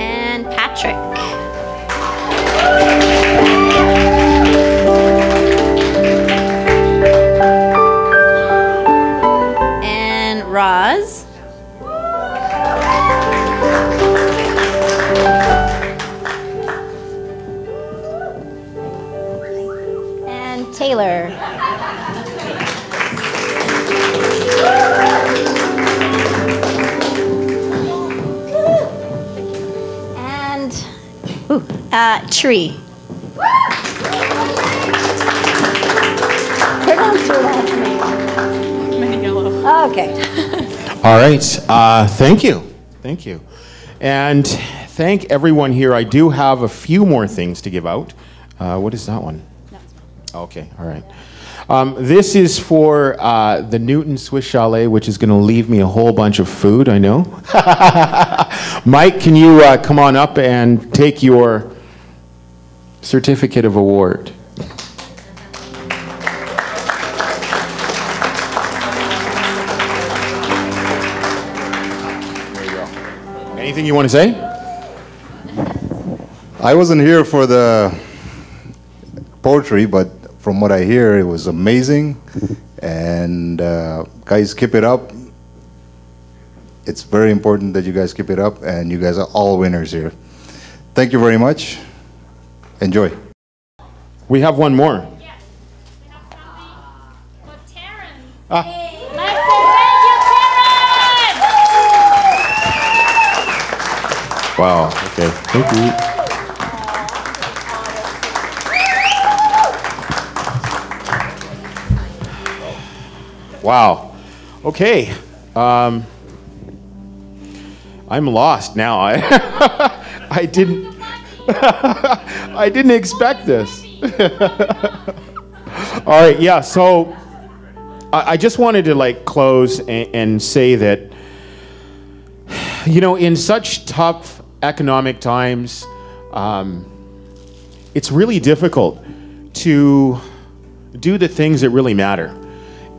And Patrick. And Roz. And Taylor. Tree. Pronounce your last name. Oh, okay. All right. Thank you. Thank you. And thank everyone here. I do have a few more things to give out. What is that one? Okay. All right. This is for the Newton Swiss Chalet, which is going to leave me a whole bunch of food, I know. Mike, can you come on up and take your certificate of award? There you go. Anything you want to say? I wasn't here for the poetry, but from what I hear, it was amazing. And guys, keep it up. It's very important that you guys keep it up, and you guys are all winners here. Thank you very much. Enjoy. We have one more. Yes. We have something for Terrence. Ah. Let's say thank you, Terrence! Wow. Okay. Thank you. Wow. Okay. I'm lost now. I didn't I didn't expect this. All right, yeah, so I just wanted to like close and say that, you know, in such tough economic times, it's really difficult to do the things that really matter.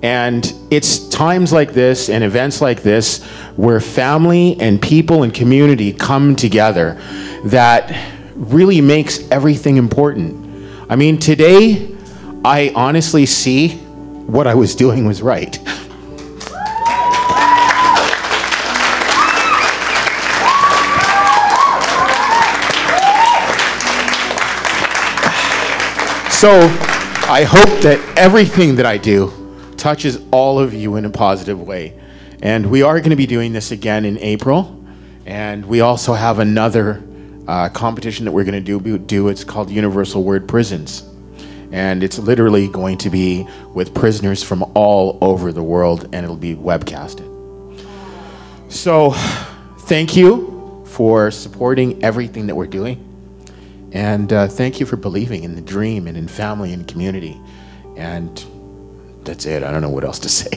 And it's times like this and events like this where family and people and community come together that really makes everything important. I mean, today, I honestly see what I was doing was right. So, I hope that everything that I do touches all of you in a positive way. And we are going to be doing this again in April. And we also have another competition that we're going to do. It's called Universal Word Prisons. And it's literally going to be with prisoners from all over the world, and it'll be webcasted. So thank you for supporting everything that we're doing. And thank you for believing in the dream and in family and community. And that's it. I don't know what else to say.